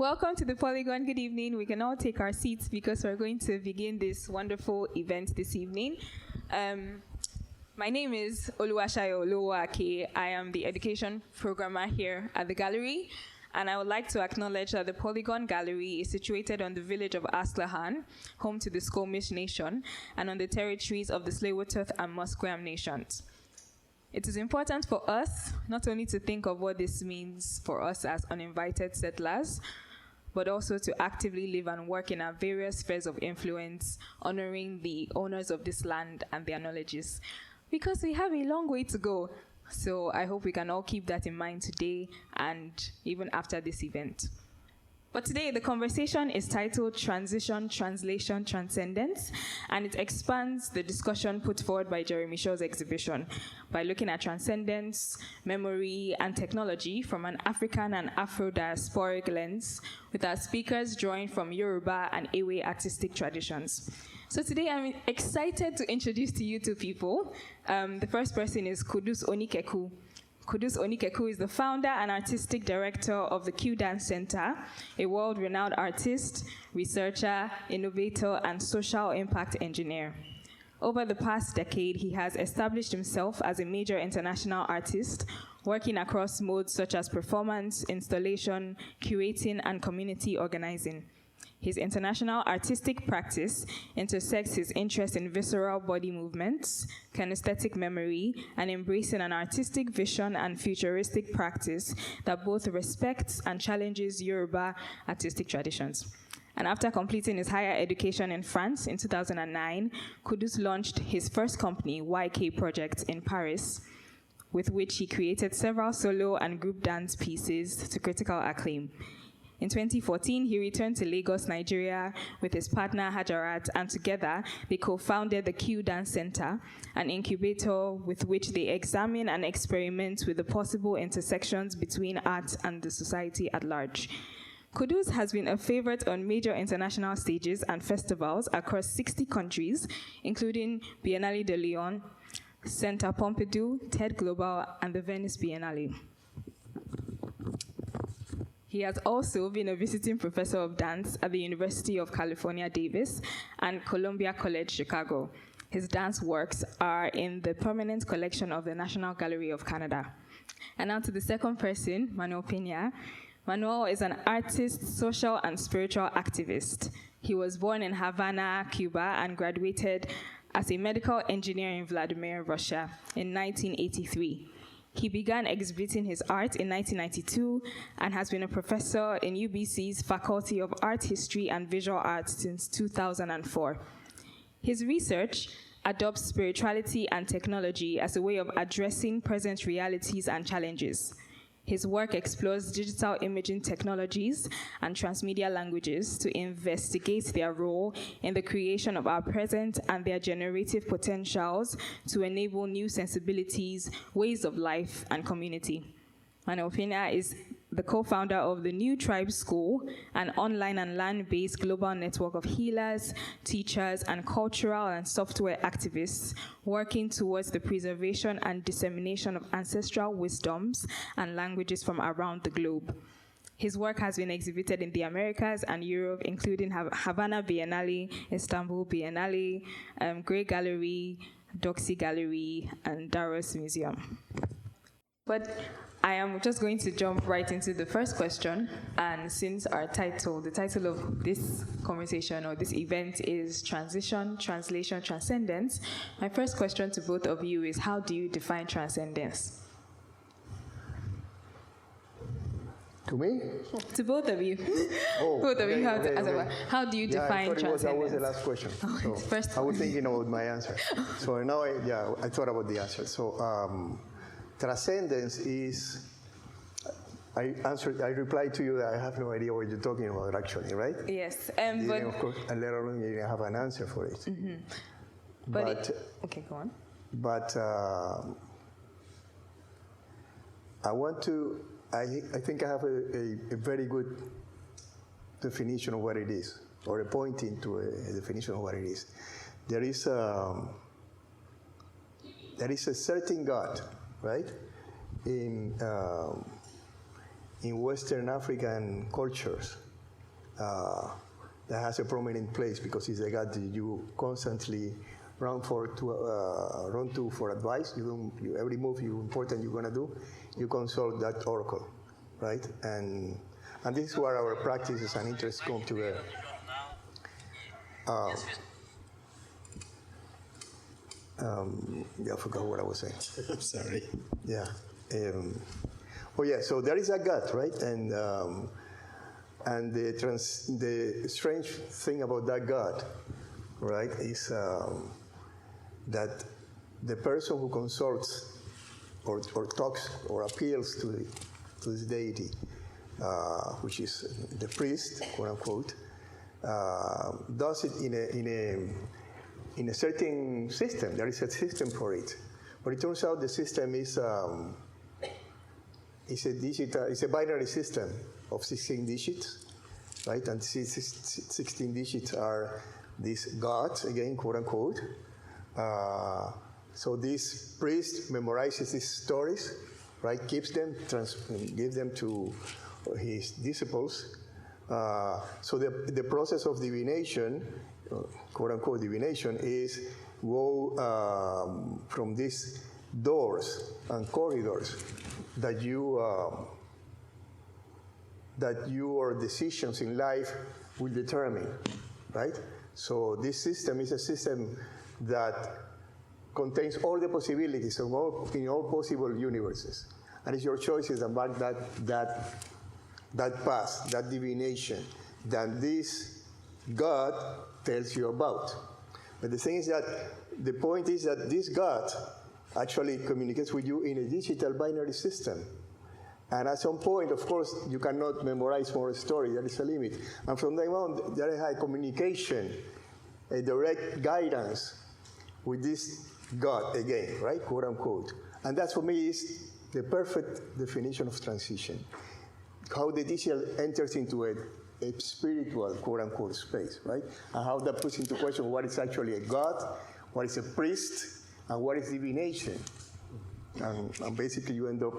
Welcome to the Polygon. Good evening. We can all take our seats because we're going to begin this wonderful event this evening. My name is Oluwasayo Olowo-Ake. I am the education programmer here at the gallery, and I would like to acknowledge that the Polygon Gallery is situated on the village of Aslahan, home to the Skomish Nation, and on the territories of the Tsleil-Waututh and Musqueam nations. It is important for us not only to think of what this means for us as uninvited settlers, but also to actively live and work in our various spheres of influence, honoring the owners of this land and their knowledges. Because we have a long way to go. So I hope we can all keep that in mind today and even after this event. But today, the conversation is titled Transition, Translation, Transcendence, and it expands the discussion put forward by Jeremy Shaw's exhibition by looking at transcendence, memory, and technology from an African and Afro-Diasporic lens, with our speakers drawing from Yoruba and Ewe artistic traditions. So today, I'm excited to introduce to you two people. The first person is Qudus Onikeku. Qudus Onikeku is the founder and artistic director of the QDance Center, a world-renowned artist, researcher, innovator, and social impact engineer. Over the past decade, he has established himself as a major international artist, working across modes such as performance, installation, curating, and community organizing. His international artistic practice intersects his interest in visceral body movements, kinesthetic memory, and embracing an artistic vision and futuristic practice that both respects and challenges Yoruba artistic traditions. And after completing his higher education in France in 2009, Qudus launched his first company, YK Project, in Paris, with which he created several solo and group dance pieces to critical acclaim. In 2014, he returned to Lagos, Nigeria, with his partner Hajarat, and together they co-founded the QDance Center, an incubator with which they examine and experiment with the possible intersections between art and the society at large. Qudus has been a favorite on major international stages and festivals across 60 countries, including Biennale de Lyon, Centre Pompidou, TED Global, and the Venice Biennale. He has also been a visiting professor of dance at the University of California, Davis, and Columbia College, Chicago. His dance works are in the permanent collection of the National Gallery of Canada. And now to the second person, Manuel Piña. Manuel is an artist, social, and spiritual activist. He was born in Havana, Cuba, and graduated as a medical engineer in Vladimir, Russia, in 1983. He began exhibiting his art in 1992 and has been a professor in UBC's Faculty of Art History and Visual Arts since 2004. His research adopts spirituality and technology as a way of addressing present realities and challenges. His work explores digital imaging technologies and transmedia languages to investigate their role in the creation of our present and their generative potentials to enable new sensibilities, ways of life, and community. Manuel Piña is the co-founder of the New Tribe School, an online and land-based global network of healers, teachers, and cultural and software activists working towards the preservation and dissemination of ancestral wisdoms and languages from around the globe. His work has been exhibited in the Americas and Europe, including Havana Biennale, Istanbul Biennale, Grey Gallery, Doxy Gallery, and Daros Museum. But I am just going to jump right into the first question, and since our title, the title of this conversation or this event is Transition, Translation, Transcendence, my first question to both of you is, how do you define transcendence? To me? To both of you. Oh, both of you. okay. How do you define transcendence? That was the last question. So first I was thinking about my answer. So now I thought about the answer. So transcendence is, I replied to you that I have no idea what you're talking about actually, right? Yes. But of course, and later on you didn't have an answer for it. Mm-hmm. Okay, go on. But I think I have a very good definition of what it is, or a pointing to a definition of what it is. There is a certain God, right? In Western African cultures, that has a prominent place because it's a God that you constantly run to for advice. Every move important you're gonna do, you consult that oracle, right? And this is where our practices and interests come together. I forgot what I was saying. I'm sorry. Yeah. So there is a God, right? And the strange thing about that God, right, is that the person who consults or talks or appeals to this deity, which is the priest, quote unquote, does it in a certain system. There is a system for it, but it turns out the system is a binary system of 16 digits, right? And 16 digits are these gods, again, quote unquote. So this priest memorizes these stories, right? Gives them to his disciples. So the process of divination, quote unquote divination, is go from these doors and corridors that your decisions in life will determine, right? So this system is a system that contains all the possibilities in all possible universes, and it's your choices that mark that path, that divination that this God tells you about. But the thing is that the point is that this God actually communicates with you in a digital binary system. And at some point, of course, you cannot memorize more story. There is a limit. And from then on, there is a communication, a direct guidance with this God again, right? Quote unquote. And that for me is the perfect definition of transition. How the digital enters into a spiritual, quote unquote, space, right? And how that puts into question what is actually a God, what is a priest, and what is divination. And basically you end up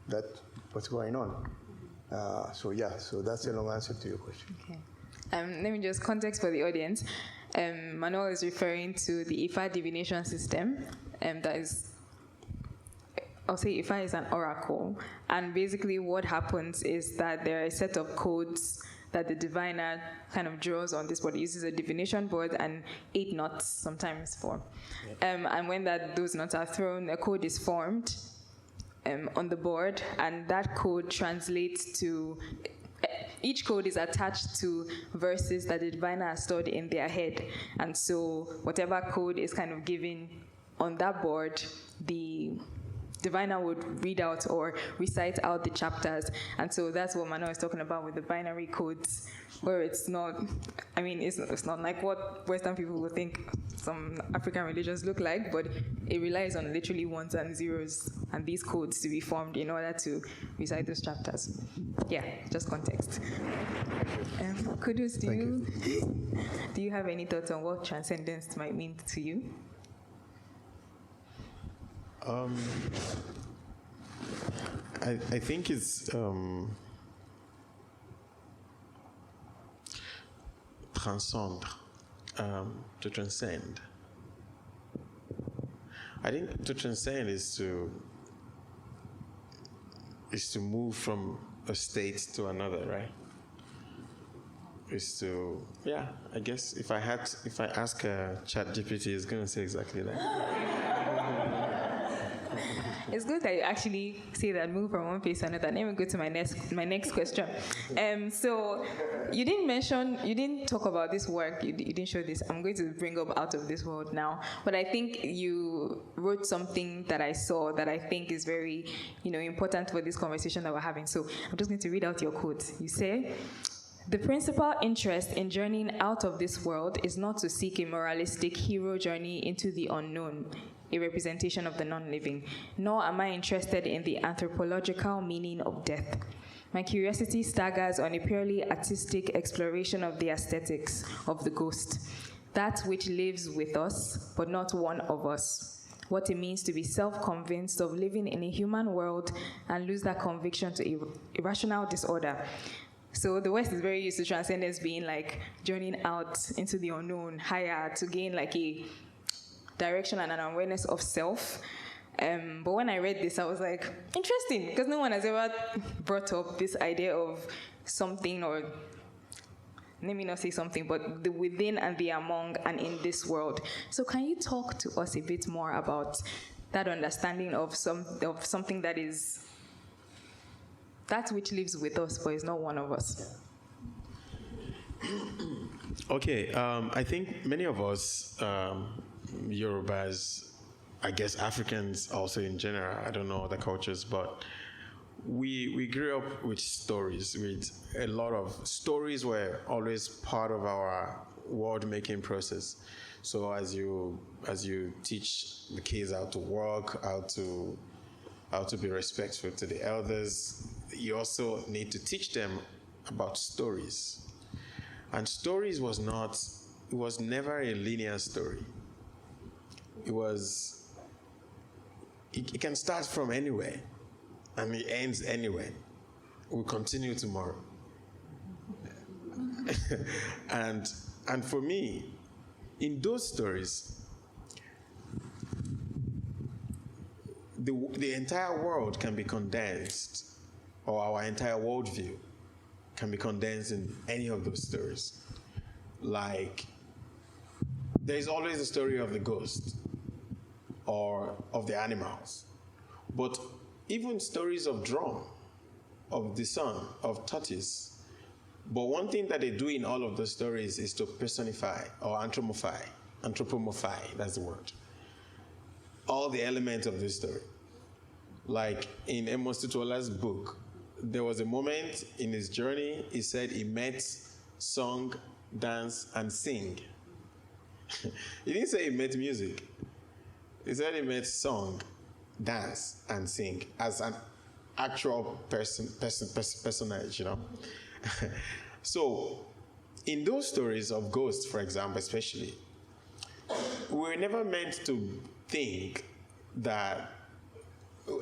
that what's going on. So that's a long answer to your question. Okay. Let me just context for the audience. Manuel is referring to the Ifa divination system. That is, I'll say Ifa is an oracle. And basically what happens is that there are a set of codes that the diviner kind of draws on this board. He uses a divination board and 8 knots, sometimes 4. And when those knots are thrown, a code is formed on the board, and that code translates to, each code is attached to verses that the diviner has stored in their head. And so whatever code is kind of given on that board, the diviner would read out or recite out the chapters. And so that's what Manuel is talking about with the binary codes, where it's not like what Western people would think some African religions look like, but it relies on literally ones and zeros and these codes to be formed in order to recite those chapters. Yeah, just context. Qudus, do you have any thoughts on what transcendence might mean to you? I think it's transcendre, to transcend. I think to transcend is to move from a state to another, right? Is to, I guess if I ask ChatGPT, it's going to say exactly that. It's good that you actually say that, move from one place to another. Let me go to my next question. So you didn't talk about this work, you didn't show this. I'm going to bring up Out of This World now. But I think you wrote something that I saw that I think is very, important for this conversation that we're having. So I'm just going to read out your quote. You say, "The principal interest in journeying out of this world is not to seek a moralistic hero journey into the unknown, a representation of the non-living, nor am I interested in the anthropological meaning of death. My curiosity staggers on a purely artistic exploration of the aesthetics of the ghost, that which lives with us, but not one of us. What it means to be self-convinced of living in a human world and lose that conviction to irrational disorder. So the West is very used to transcendence being like journeying out into the unknown, higher, to gain like a direction and an awareness of self. But when I read this, I was like, interesting, because no one has ever brought up this idea of something, or let me not say something, but the within and the among and in this world. So can you talk to us a bit more about that understanding of something that is that which lives with us, but is not one of us? Okay, I think many of us, Yorubas, I guess Africans also in general, I don't know other cultures, but we grew up with stories, with a lot of stories were always part of our world-making process. So as you teach the kids how to walk, how to be respectful to the elders, you also need to teach them about stories. And stories was never a linear story. It can start from anywhere, and it ends anywhere. We'll continue tomorrow. and for me, in those stories, the entire world can be condensed, or our entire worldview can be condensed in any of those stories. Like, there's always the story of the ghost or of the animals. But even stories of drum, of the sun, of tortoise. But one thing that they do in all of those stories is to personify or anthropomorphize, that's the word, all the elements of this story. Like in Amos Tutuola's book, there was a moment in his journey, he said he met, sung, dance, and sing. He didn't say he met music. He said he met song, dance, and sing as an actual personage, you know. So, in those stories of ghosts, for example, especially, we were never meant to think that,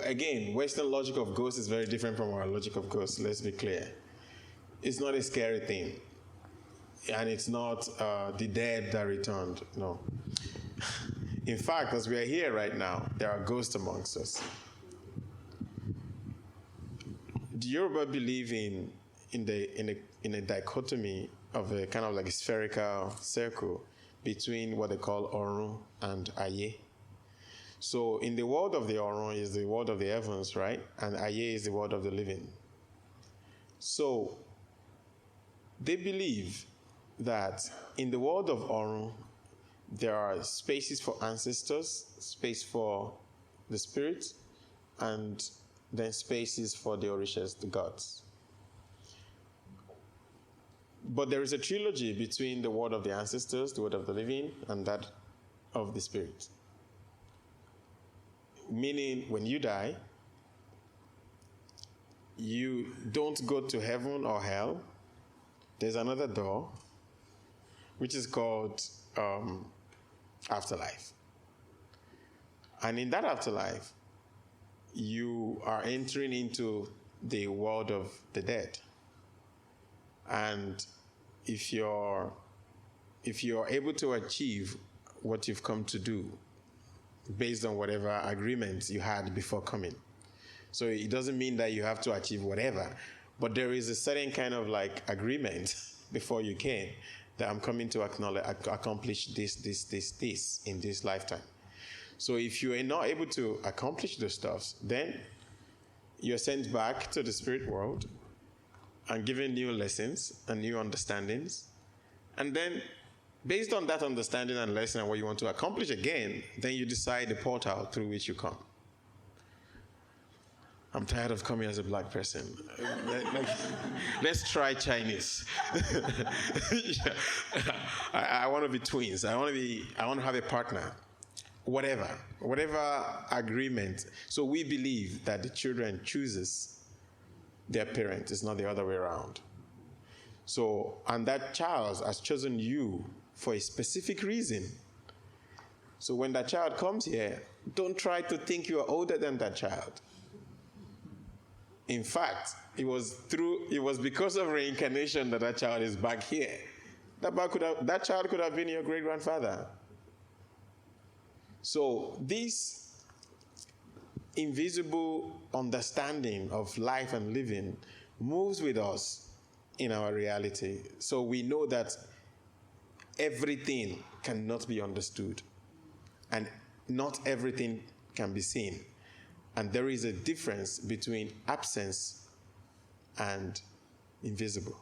again, Western logic of ghosts is very different from our logic of ghosts, let's be clear. It's not a scary thing. And it's not the dead that returned, no. In fact, as we are here right now, there are ghosts amongst us. Do Yoruba believe in a dichotomy of a kind of like a spherical circle between what they call Orun and Aye? So in the world of the Orun is the world of the heavens, right? And Aye is the world of the living. So they believe that in the world of Orun, there are spaces for ancestors, space for the spirits, and then spaces for the Orishas, the gods. But there is a trilogy between the world of the ancestors, the world of the living, and that of the spirit. Meaning, when you die, you don't go to heaven or hell. There's another door, which is called afterlife. And in that afterlife, you are entering into the world of the dead. And if you're able to achieve what you've come to do based on whatever agreements you had before coming. So it doesn't mean that you have to achieve whatever, but there is a certain kind of like agreement before you came that I'm coming to accomplish this in this lifetime. So if you are not able to accomplish those stuff, then you're sent back to the spirit world and given new lessons and new understandings. And then based on that understanding and lesson and what you want to accomplish again, then you decide the portal through which you come. I'm tired of coming as a black person. Let's try Chinese. Yeah. I want to be twins. I want to have a partner. Whatever agreement. So we believe that the children chooses their parent. It's not the other way around. So, and that child has chosen you for a specific reason. So when that child comes here, don't try to think you are older than that child. In fact, it was because of reincarnation that child is back here. That child could have been your great-grandfather. So this invisible understanding of life and living moves with us in our reality. So we know that everything cannot be understood, and not everything can be seen. And there is a difference between absence and invisible.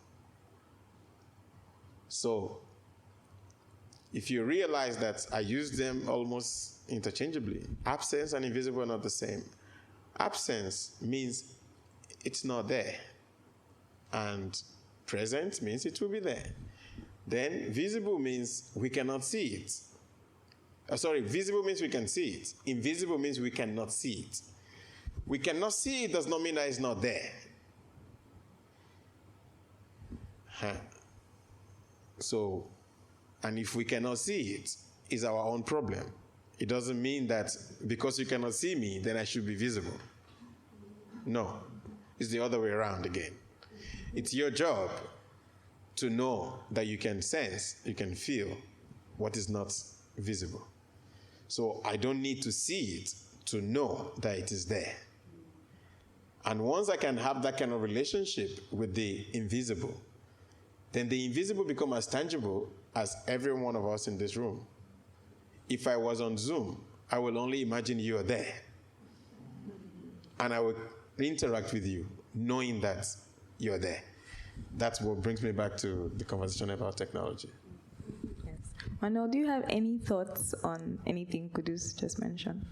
So if you realize that I use them almost interchangeably, absence and invisible are not the same. Absence means it's not there, and present means it will be there. Then visible means we cannot see it. Visible means we can see it. Invisible means we cannot see it. We cannot see it does not mean that it's not there. So, and if we cannot see it, it's our own problem. It doesn't mean that because you cannot see me, then I should be visible. No, it's the other way around again. It's your job to know that you can sense, you can feel what is not visible. So I don't need to see it to know that it is there. And once I can have that kind of relationship with the invisible, then the invisible becomes as tangible as every one of us in this room. If I was on Zoom, I will only imagine you are there. And I will interact with you, knowing that you're there. That's what brings me back to the conversation about technology. Yes. Manuel, do you have any thoughts on anything Qudus just mentioned?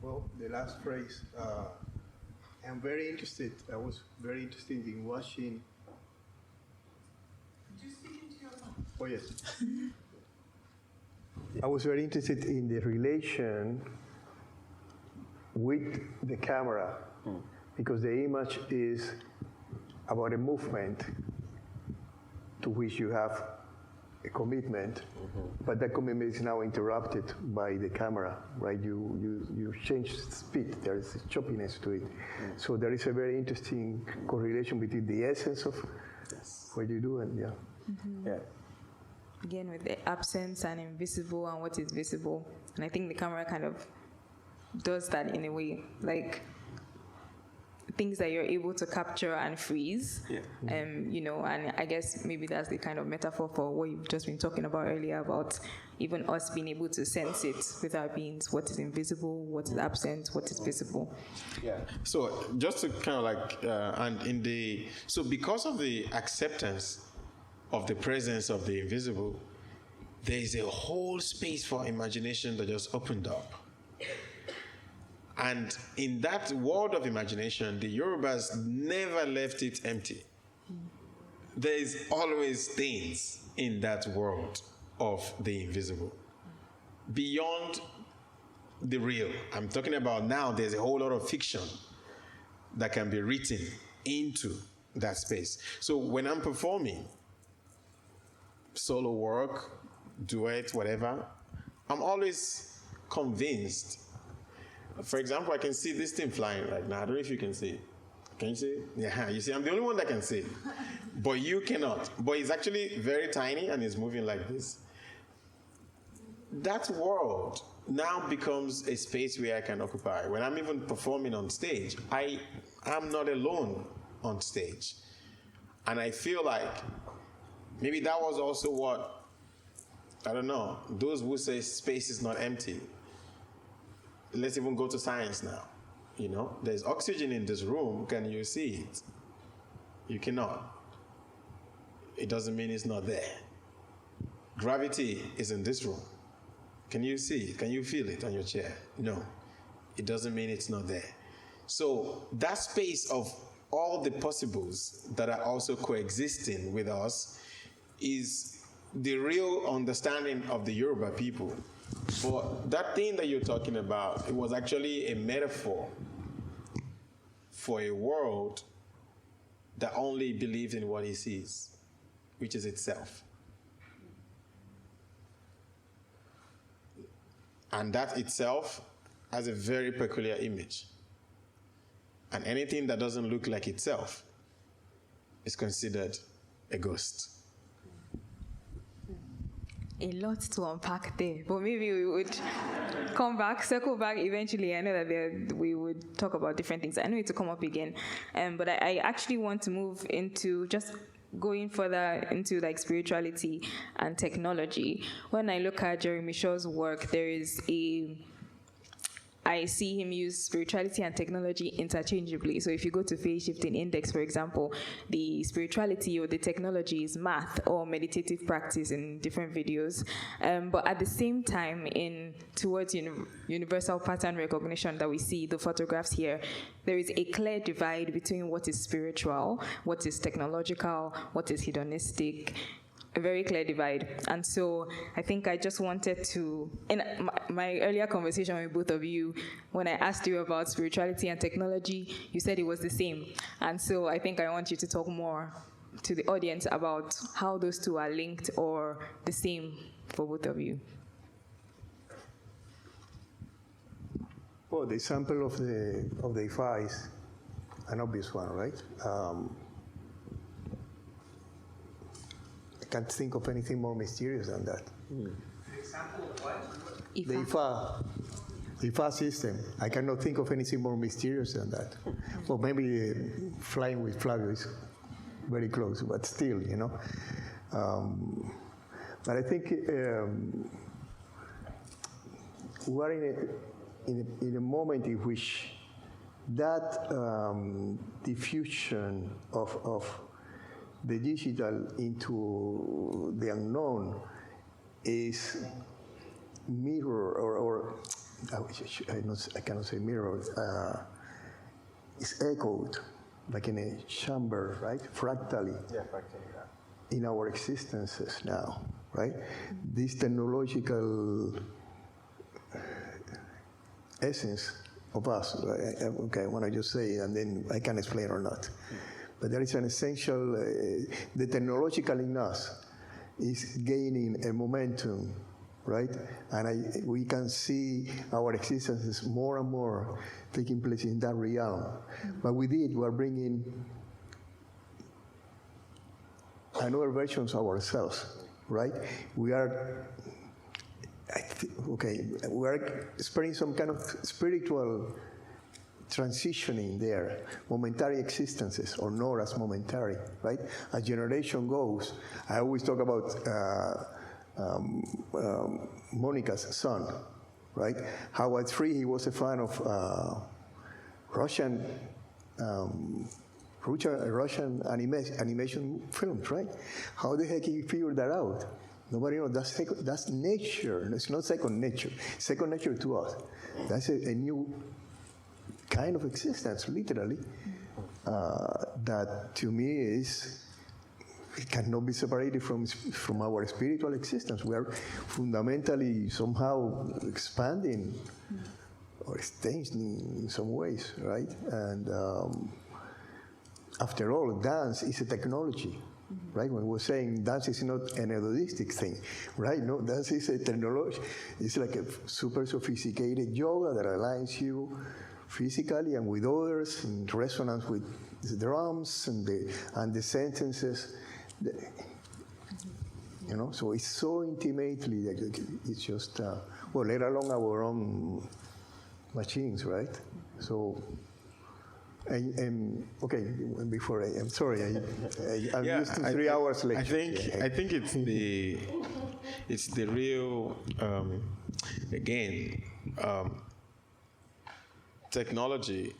Well, the last phrase, I was very interested in watching. Could you speak into your mic? Oh, yes. I was very interested in the relation with the camera, because the image is about a movement to which you have a commitment, but that commitment is now interrupted by the camera, right? You change speed, there is choppiness to it. So there is a very interesting correlation between the essence of what you do and yeah. Again, with the absence and invisible and what is visible. And I think the camera kind of does that in a way, like things that you're able to capture and freeze. And I guess maybe that's the kind of metaphor for what you've just been talking about earlier, about even us being able to sense it with our beings, what is invisible, what is absent, what is visible. Yeah. So just to kind of so because of the acceptance of the presence of the invisible, there is a whole space for imagination that just opened up. And in that world of imagination, the Yorubas never left it empty. There is always things in that world of the invisible. Beyond the real. I'm talking about now there's a whole lot of fiction that can be written into that space. So when I'm performing solo work, duet, whatever, I'm always convinced. For example, I can see this thing flying right now. I don't know if you can see it. Can you see it? Yeah, you see, I'm the only one that can see it. But you cannot. But it's actually very tiny and it's moving like this. That world now becomes a space where I can occupy. When I'm even performing on stage, I am not alone on stage. And I feel like maybe that was also what, I don't know, those who say space is not empty. Let's even go to science now. There's oxygen in this room. Can you see it? You cannot. It doesn't mean it's not there. Gravity is in this room. Can you see it? Can you feel it on your chair? No. It doesn't mean it's not there. So that space of all the possibles that are also coexisting with us is the real understanding of the Yoruba people. But that thing that you're talking about, it was actually a metaphor for a world that only believes in what it sees, which is itself. And that itself has a very peculiar image. And anything that doesn't look like itself is considered a ghost. A lot to unpack there, but maybe we would circle back eventually. I know that we would talk about different things. I know it to come up again, but I actually want to move into just going further into like spirituality and technology. When I look at Jeremy Shaw's work, I see him use spirituality and technology interchangeably. So if you go to Phase Shifting Index, for example, the spirituality or the technology is math or meditative practice in different videos. But at the same time, towards universal pattern recognition that we see, the photographs here, there is a clear divide between what is spiritual, what is technological, what is hedonistic, a very clear divide. And so I think I just wanted to, in my earlier conversation with both of you, when I asked you about spirituality and technology, you said it was the same. And so I think I want you to talk more to the audience about how those two are linked or the same for both of you. Well, the example of the IFA is an obvious one, right? I can't think of anything more mysterious than that. The example of what? The IFA system. I cannot think of anything more mysterious than that. Well, maybe flying with Flavio is very close, but still, you know. But I think we are in a moment in which that diffusion of the digital into the unknown is mirror, or I cannot say mirror, is echoed like in a chamber, right? Fractally. Yeah, fractally, yeah. In our existences now, right? This technological essence of us, okay, I want to just say, and then I can explain or not. But there is an essential, the technological in us is gaining a momentum, right? And we can see our existences more and more taking place in that realm. But with it, we are bringing another versions of ourselves, right? We are, we are experiencing some kind of spiritual transitioning there, momentary existences, or not as momentary, right? As generation goes, I always talk about Monica's son, right? How at 3 he was a fan of Russian animation films, right? How the heck he figured that out? Nobody knows. That's nature. It's not second nature. Second nature to us. That's a new kind of existence, literally, that to me it cannot be separated from our spiritual existence. We are fundamentally somehow expanding or extending in some ways, right? And after all, dance is a technology, right? When we're saying dance is not an hedonistic thing, right? No, dance is a technology. It's like a super sophisticated yoga that aligns you physically and with others in resonance with the drums and the sentences, you know. So it's so intimately that it's just let alone our own machines, right? So. Okay, before I'm sorry, I'm used to 3 hours lecture. I think it's the real technology.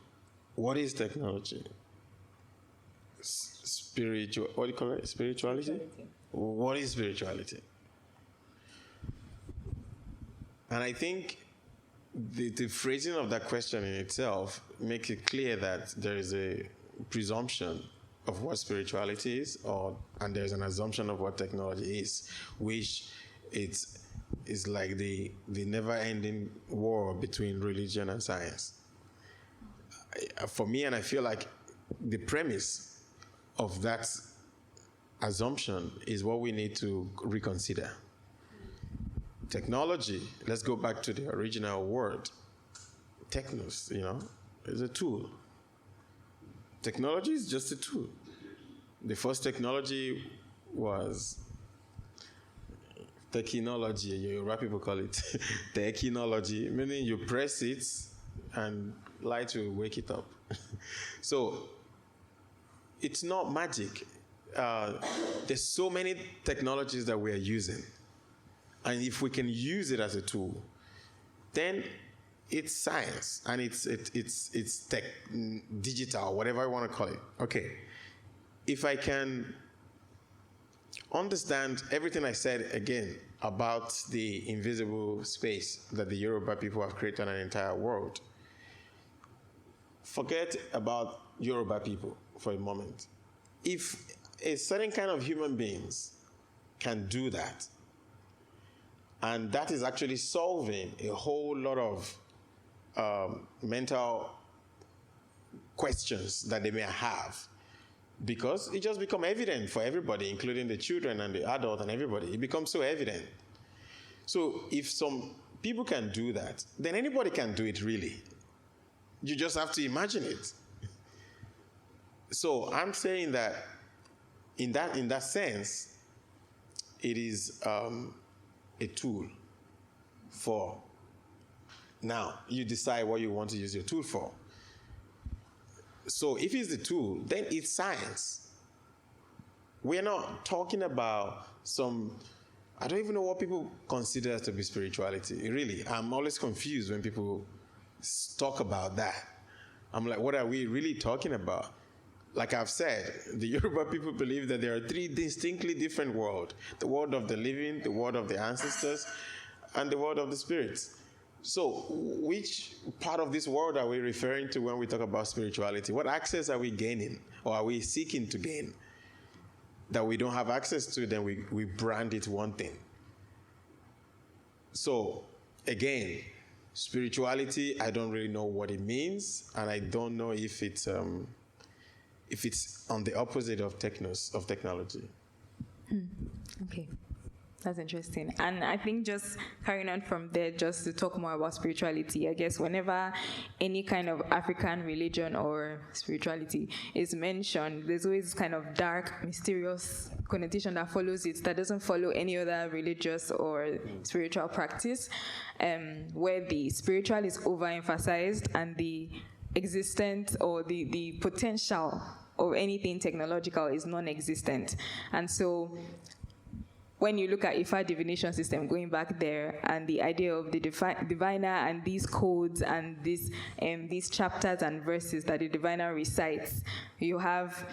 What is technology? Spiritual. What do you call it? Spirituality. What is spirituality? And I think the phrasing of that question in itself makes it clear that there is a presumption of what spirituality is, and there's an assumption of what technology is, which is like the never-ending war between religion and science. For me, and I feel like the premise of that assumption is what we need to reconsider. Technology, let's go back to the original word, technos, is a tool. technology is just a tool. The first technology was technology. Yoruba people call it technology, meaning you press it and light will wake it up. So it's not magic. There's so many technologies that we are using, and if we can use it as a tool, then it's science and it's tech, digital, whatever I want to call it. Okay, if I can understand everything I said again about the invisible space that the Yoruba people have created on an entire world, forget about Yoruba people for a moment. If a certain kind of human beings can do that, and that is actually solving a whole lot of mental questions that they may have, because it just becomes evident for everybody, including the children and the adult and everybody. It becomes so evident. So if some people can do that, then anybody can do it, really. You just have to imagine it. So I'm saying that in that sense, it is a tool for. Now, you decide what you want to use your tool for. So if it's the tool, then it's science. We're not talking about I don't even know what people consider to be spirituality. Really, I'm always confused when people talk about that. I'm like, what are we really talking about? Like I've said, the Yoruba people believe that there are three distinctly different worlds: the world of the living, the world of the ancestors, and the world of the spirits. So which part of this world are we referring to when we talk about spirituality? What access are we gaining, or are we seeking to gain that we don't have access to? Then we brand it one thing. So again, spirituality, I don't really know what it means, and I don't know if it's on the opposite of technology. Okay. That's interesting. And I think just carrying on from there, just to talk more about spirituality, I guess whenever any kind of African religion or spirituality is mentioned, there's always kind of dark, mysterious connotation that follows it, that doesn't follow any other religious or spiritual practice, where the spiritual is overemphasized and the existence or the potential of anything technological is non-existent. And so when you look at Ifa divination system, going back there, and the idea of the diviner and these codes and these chapters and verses that the diviner recites, you have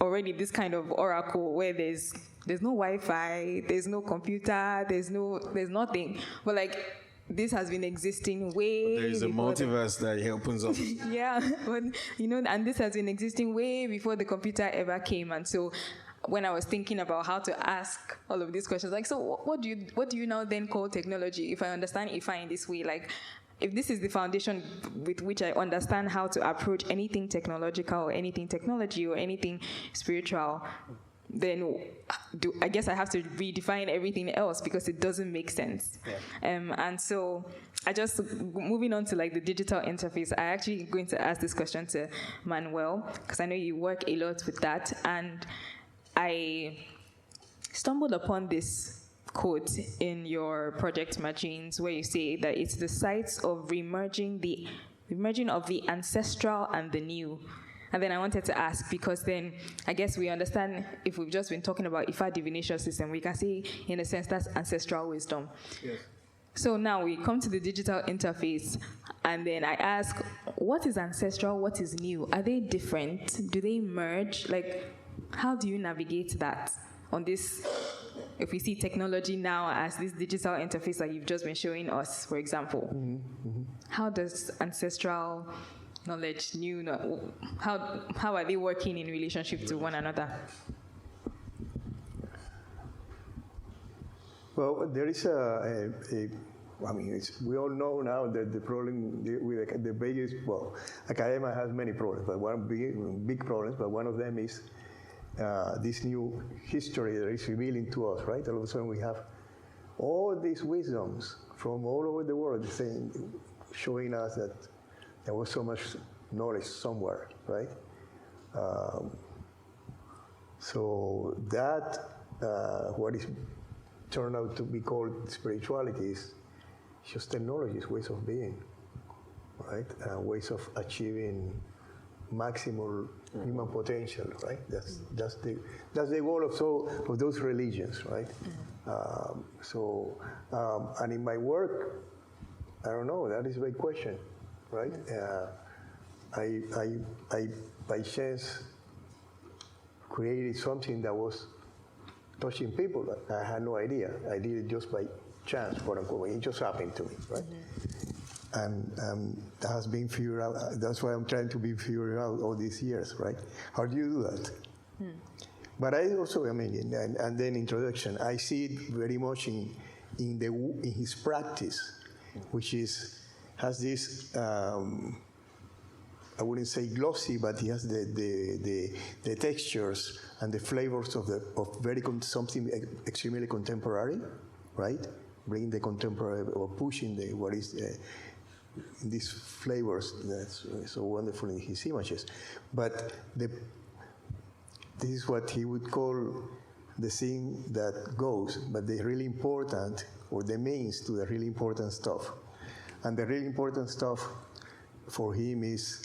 already this kind of oracle where there's no Wi-Fi, there's no computer, there's nothing. But like, this has been existing way There is a multiverse that opens up. Yeah, but and this has been existing way before the computer ever came. And so when I was thinking about how to ask all of these questions, like, so what do you now then call technology? If I understand Ifa in this way, like, if this is the foundation with which I understand how to approach anything technological or anything technology or anything spiritual, then I guess I have to redefine everything else because it doesn't make sense. Yeah. And so I just, moving on to like the digital interface, I actually going to ask this question to Manuel, because I know you work a lot with that, and I stumbled upon this quote in your project Machines where you say that it's the sites of remerging of the ancestral and the new. And then I wanted to ask, because then I guess we understand, if we've just been talking about Ifa divination system, we can say in a sense that's ancestral wisdom. Yes. So now we come to the digital interface, and then I ask, what is ancestral, what is new? Are they different? Do they merge? Like, how do you navigate that on this, if we see technology now as this digital interface that you've just been showing us, for example? Mm-hmm. Mm-hmm. How does ancestral knowledge, how are they working in relationship to one another? Well, there is we all know now that the problem with the biggest, academia has many problems, but one big problem, but one of them is this new history that is revealing to us, right? All of a sudden we have all these wisdoms from all over the world showing us that there was so much knowledge somewhere, right? So that, what is turned out to be called spirituality is just technologies, ways of being, right? Ways of achieving maximal human potential, right? That's the goal of those religions, right? And in my work, I don't know. That is a big question, right? I by chance created something that was touching people. I had no idea. I did it just by chance, quote unquote. It just happened to me, right? And that has been figured out. That's why I'm trying to be figured out all these years, right? How do you do that? But I also, and then introduction. I see it very much in his practice, which has this. I wouldn't say glossy, but he has the textures and the flavors of something extremely contemporary, right? Bringing the contemporary or pushing what is these flavors that's so wonderful in his images. But this is what he would call the thing that goes, but the really important, or the means to the really important stuff. And the really important stuff for him is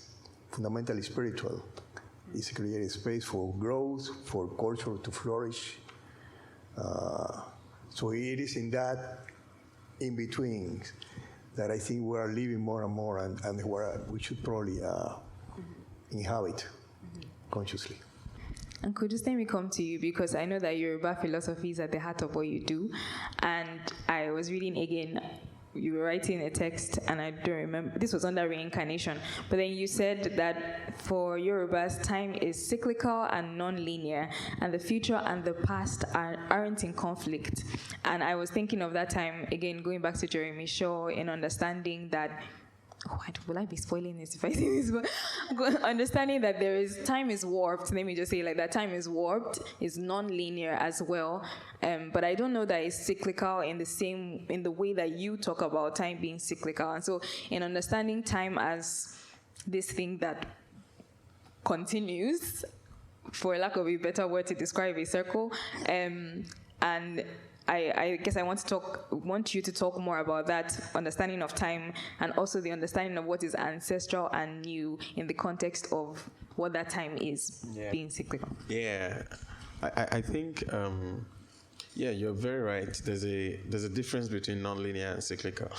fundamentally spiritual. It's creating space for growth, for culture to flourish. So it is in that in between that I think we are living more and more, and where we should probably inhabit consciously. And could just let me come to you, because I know that Yoruba philosophy is at the heart of what you do. And I was reading again, you were writing a text, and I don't remember, this was under reincarnation, but then you said that for Yorubas, time is cyclical and non-linear, and the future and the past aren't in conflict. And I was thinking of that time, again, going back to Jeremy Shaw, in understanding that, will I be spoiling this if I say this? But understanding that time is warped. Let me just say like that. Time is warped, is non-linear as well. But I don't know that it's cyclical in the way that you talk about time being cyclical. And so, in understanding time as this thing that continues, for lack of a better word to describe a circle, and I guess I want you to talk more about that understanding of time, and also the understanding of what is ancestral and new in the context of what that time is, being cyclical. Yeah, I think you're very right. There's a difference between nonlinear and cyclical.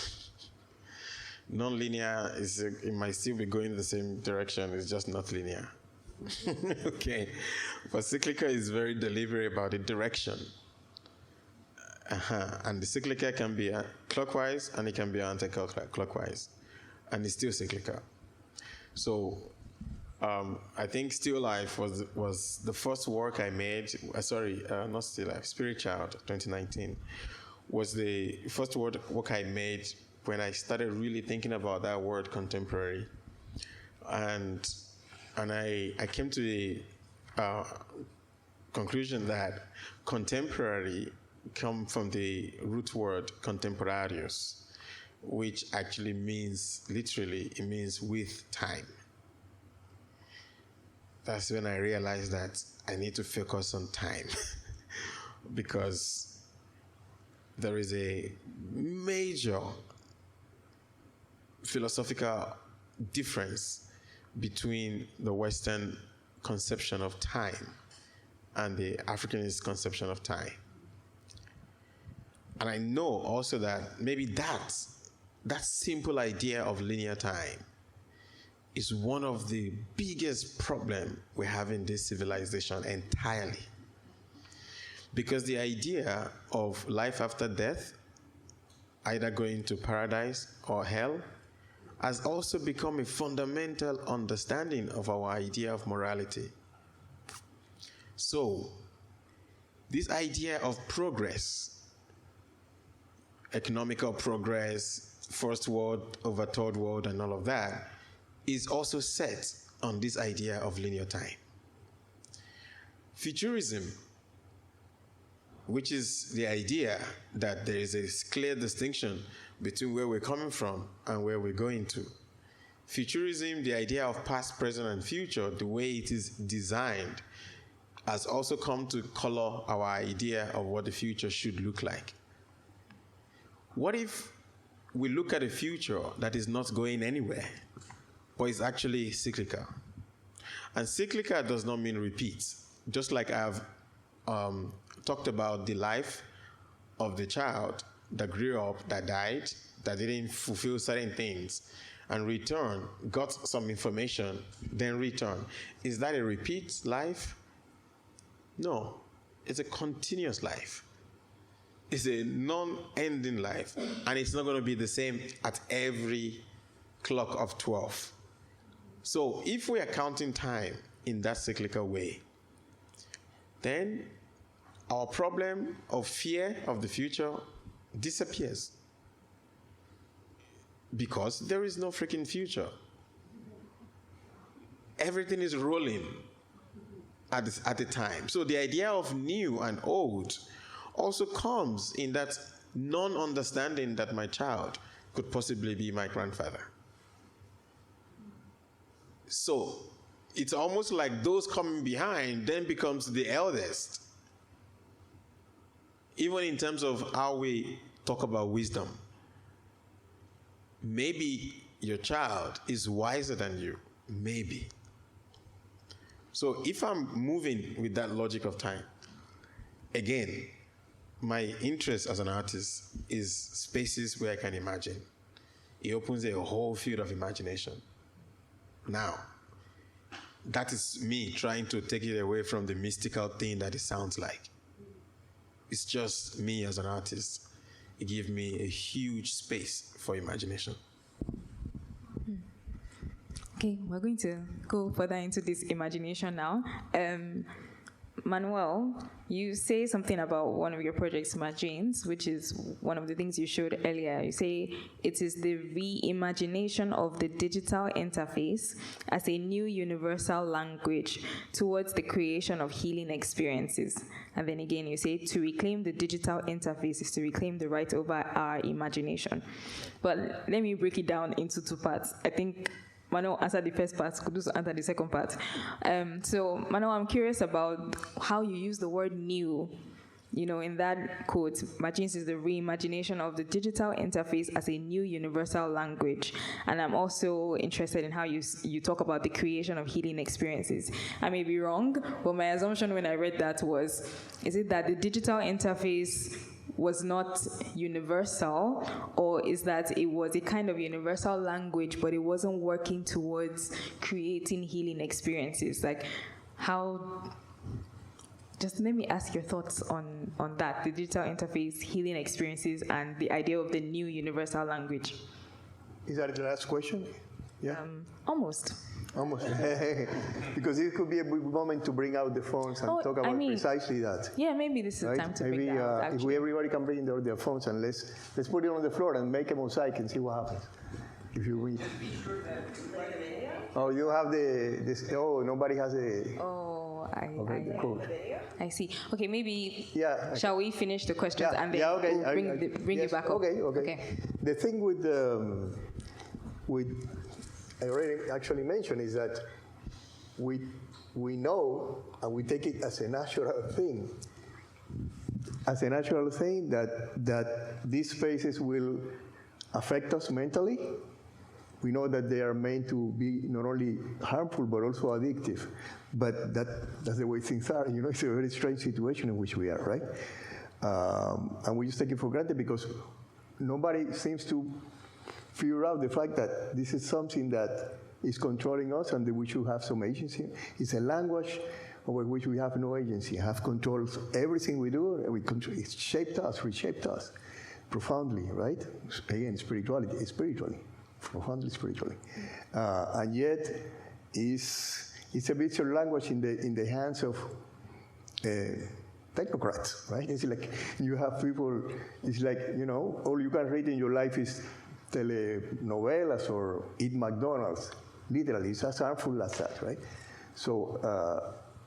Nonlinear it might still be going the same direction. It's just not linear. Okay, but cyclical is very deliberate about the direction. And the cyclical can be clockwise, and it can be anti-clockwise, and it's still cyclical. So I think Still Life was the first work I made. Not Still Life, Spirit Child 2019 was the first work I made when I started really thinking about that word contemporary, and I came to the conclusion that contemporary come from the root word contemporarius, which actually means, literally, it means with time. That's when I realized that I need to focus on time because there is a major philosophical difference between the Western conception of time and the Africanist conception of time. And I know also that maybe that simple idea of linear time is one of the biggest problems we have in this civilization entirely. Because the idea of life after death, either going to paradise or hell, has also become a fundamental understanding of our idea of morality. So, this idea of progress, economical progress, first world over third world, and all of that, is also set on this idea of linear time. Futurism, which is the idea that there is a clear distinction between where we're coming from and where we're going to, Futurism, the idea of past, present, and future, the way it is designed, has also come to color our idea of what the future should look like. What if we look at a future that is not going anywhere, but is actually cyclical? And cyclical does not mean repeat. Just like I've talked about the life of the child that grew up, that died, that didn't fulfill certain things, and returned, got some information, then returned. Is that a repeat life? No, it's a continuous life. It's a non-ending life, and it's not going to be the same at every clock of 12. So if we are counting time in that cyclical way, then our problem of fear of the future disappears, because there is no freaking future. Everything is rolling at the time. So the idea of new and old also comes in that non-understanding that my child could possibly be my grandfather. So it's almost like those coming behind then becomes the eldest. Even in terms of how we talk about wisdom. Maybe your child is wiser than you. Maybe. So if I'm moving with that logic of time, again, my interest as an artist is spaces where I can imagine. It opens a whole field of imagination. Now, that is me trying to take it away from the mystical thing that it sounds like. It's just me as an artist. It gives me a huge space for imagination. Okay, we're going to go further into this imagination now. Manuel, you say something about one of your projects, Machines, which is one of the things you showed earlier. You say it is the reimagination of the digital interface as a new universal language towards the creation of healing experiences. And then again, you say to reclaim the digital interface is to reclaim the right over our imagination. But let me break it down into two parts. I think Manuel answered the first part, Qudus answered the second part. So, Manuel, I'm curious about how you use the word new. You know, in that quote, Machines is the reimagination of the digital interface as a new universal language. And I'm also interested in how you talk about the creation of healing experiences. I may be wrong, but my assumption when I read that was, is it that the digital interface was not universal, or is that it was a kind of universal language, but it wasn't working towards creating healing experiences? Like, how, just let me ask your thoughts on that, the digital interface, healing experiences, and the idea of the new universal language. Is that the last question? Yeah? Almost. Almost. Because it could be a good moment to bring out the phones and talk about precisely that. Yeah, maybe this is the time to bring that out, actually. If everybody can bring their phones, and let's put it on the floor and make a mosaic and see what happens. If you read. Oh, you have this. Oh, nobody has a. Oh, the code. I see. Okay, maybe. Yeah. Shall we finish the questions and then we'll bring yes, it back up? Okay. The thing with I already actually mentioned is that we know and we take it as a natural thing. That these spaces will affect us mentally. We know that they are meant to be not only harmful but also addictive. But that's the way things are. You know, it's a very strange situation in which we are, right? And we just take it for granted because nobody seems to figure out the fact that this is something that is controlling us and that we should have some agency. It's a language over which we have no agency, have control of everything we do. It's shaped us, reshaped us profoundly, right? Again, spiritually, profoundly spiritually. And yet, it's a virtual language in the hands of technocrats, right? It's like you have people, it's like, you know, all you can read in your life is telenovelas or eat McDonald's. Literally, it's as harmful as that, right? So,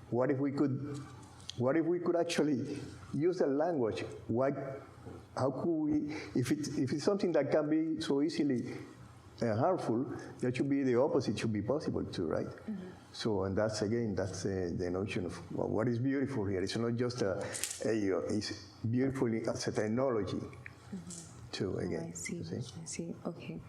what if we could actually use the language? How could we? If it's something that can be so easily harmful, that should be the opposite, should be possible too, right? So, and that's again, that's the notion of what is beautiful here. It's not just it's beautiful as a technology too, again. I see. Okay.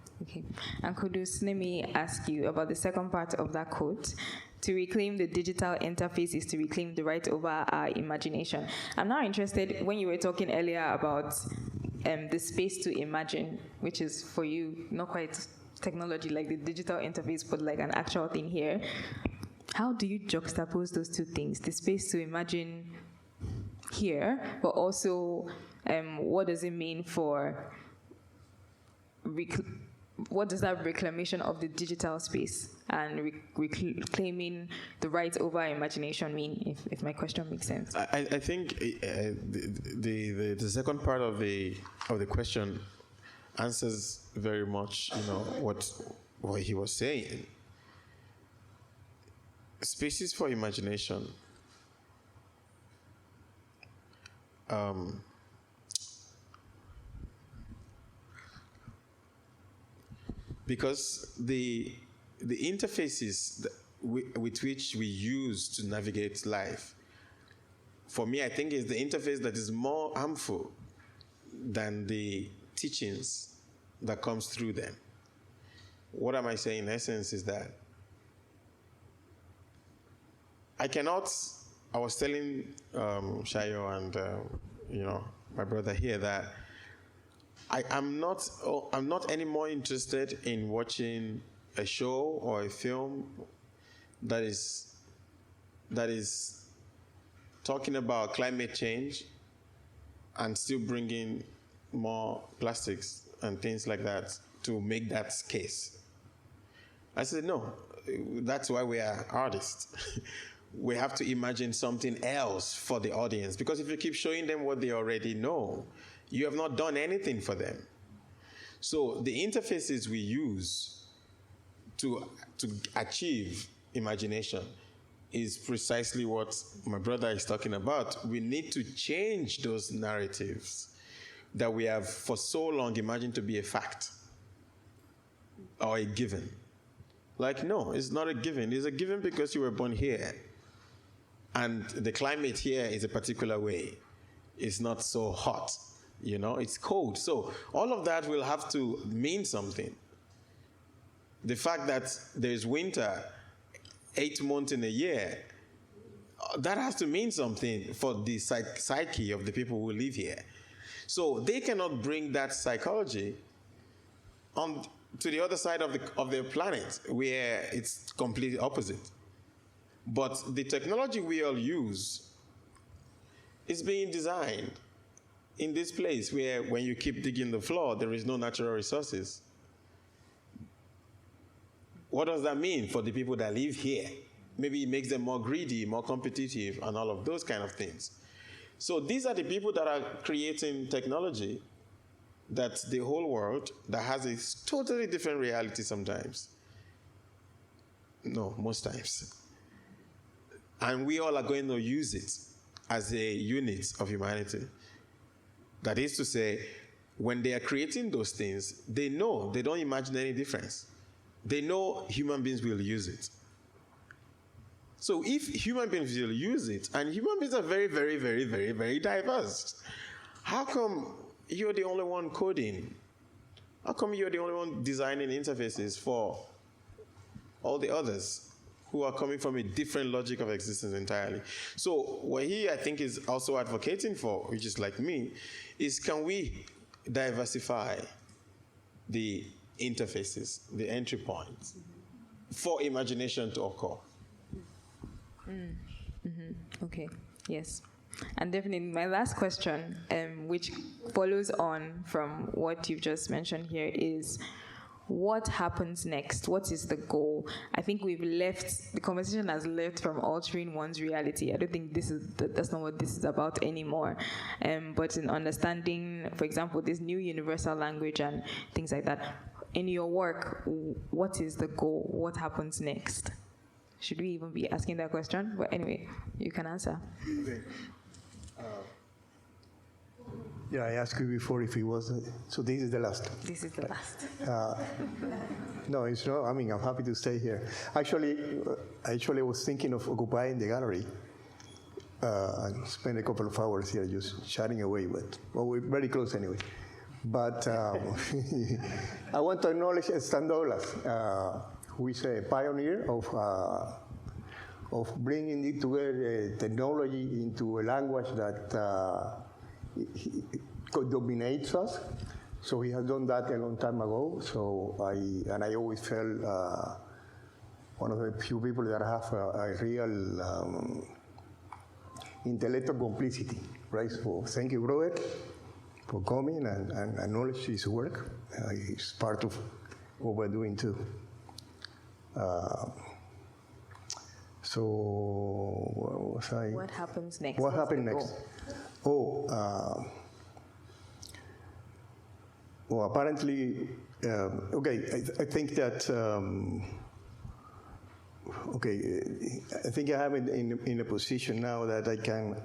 And Qudus, let me ask you about the second part of that quote. To reclaim the digital interface is to reclaim the right over our imagination. I'm now interested, when you were talking earlier about the space to imagine, which is for you not quite technology like the digital interface, but like an actual thing here. How do you juxtapose those two things? The space to imagine here, but also what does it mean for what does that reclamation of the digital space and reclaiming the right over imagination mean, if my question makes sense? I think the second part of the question answers very much, what he was saying. Spaces for imagination. Because the interfaces with which we use to navigate life, for me, I think is the interface that is more harmful than the teachings that comes through them. What am I saying in essence is that I was telling Shayo and my brother here that I'm not any more interested in watching a show or a film that is talking about climate change and still bringing more plastics and things like that to make that case. I said, no, that's why we are artists. We have to imagine something else for the audience, because if you keep showing them what they already know, you have not done anything for them. So the interfaces we use to achieve imagination is precisely what my brother is talking about. We need to change those narratives that we have for so long imagined to be a fact or a given. Like, no, it's not a given. It's a given because you were born here. And the climate here is a particular way. It's not so hot, it's cold. So all of that will have to mean something. The fact that there's winter 8 months in a year, that has to mean something for the psyche of the people who live here. So they cannot bring that psychology on to the other side of the planet, where it's completely opposite. But the technology we all use is being designed in this place where when you keep digging the floor, there is no natural resources. What does that mean for the people that live here? Maybe it makes them more greedy, more competitive, and all of those kind of things. So these are the people that are creating technology that the whole world, that has a totally different reality sometimes. No, most times. And we all are going to use it as a unit of humanity. That is to say, when they are creating those things, they know, they don't imagine any difference. They know human beings will use it. So if human beings will use it, and human beings are very, very, very, very, very diverse, how come you're the only one coding? How come you're the only one designing interfaces for all the others who are coming from a different logic of existence entirely? So what he, I think, is also advocating for, which is like me, is can we diversify the interfaces, the entry points, for imagination to occur? Okay, yes. And definitely my last question, which follows on from what you've just mentioned here, is what happens next? What is the goal? I think the conversation has left from altering one's reality. I don't think that's not what this is about anymore. But in understanding, for example, this new universal language and things like that, in your work, what is the goal? What happens next? Should we even be asking that question? But anyway, you can answer. Okay. Yeah, I asked you before if it was, so this is the last. This is the last. No, it's not. I mean, I'm happy to stay here. Actually, I was thinking of occupying the gallery and spend a couple of hours here just chatting away, but well, we're very close anyway. But I want to acknowledge Stan Douglas, who is a pioneer of bringing together technology into a language that dominates us. So he has done that a long time ago. So I always felt one of the few people that have a real intellectual complicity, right? So thank you, Robert, for coming and acknowledge his work. It's part of what we're doing too. So what was I? What happens next? What happened next? Well, apparently, okay, I think that, I think I have it in a position now that I can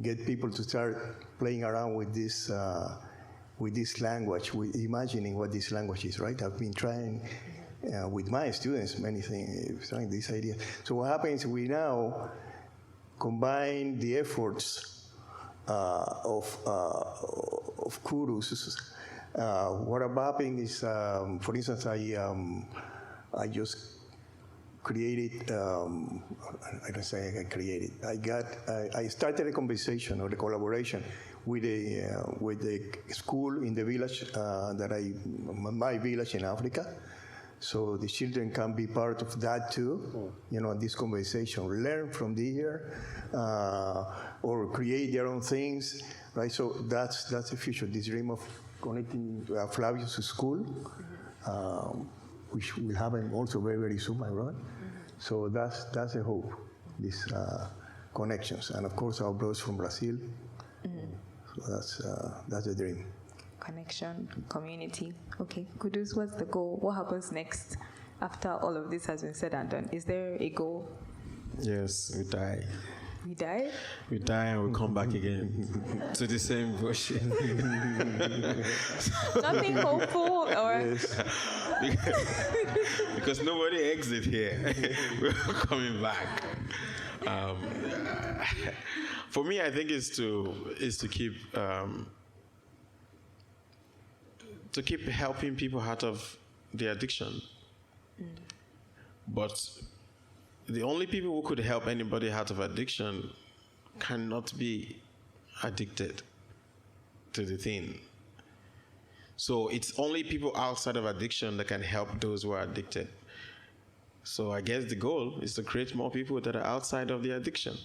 get people to start playing around with this language, with imagining what this language is, right? I've been trying with my students many things, trying this idea. So what happens, we now combine the efforts of Qudus. What I'm happening is, for instance, I just created, I don't say I created, I started a conversation or a collaboration with the school in the village my village in Africa. So the children can be part of that too, this conversation, learn from there, or create their own things, right? So that's the future, this dream of connecting Flavius to school, which will happen also very, very soon, my brother. So that's the hope, these connections. And of course, our brothers from Brazil, so that's the dream. Connection, community. Okay, Qudus, what's the goal? What happens next after all of this has been said and done? Is there a goal? Yes, we die. We die? We die and we come back again to the same bullshit. Nothing hopeful or? Yes. Because nobody exits here. We're coming back. For me, I think is to keep helping people out of the addiction. But the only people who could help anybody out of addiction cannot be addicted to the thing. So it's only people outside of addiction that can help those who are addicted. So I guess the goal is to create more people that are outside of the addiction.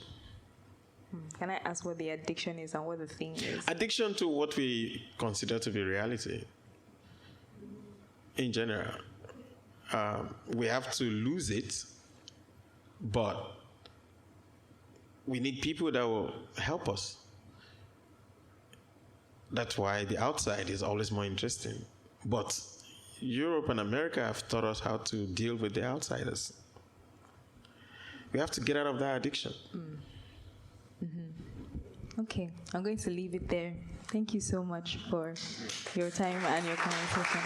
Can I ask what the addiction is and what the thing is? Addiction to what we consider to be reality. In general, we have to lose it, but we need people that will help us. That's why the outside is always more interesting. But Europe and America have taught us how to deal with the outsiders. We have to get out of that addiction. Okay, I'm going to leave it there. Thank you so much for your time and your conversation.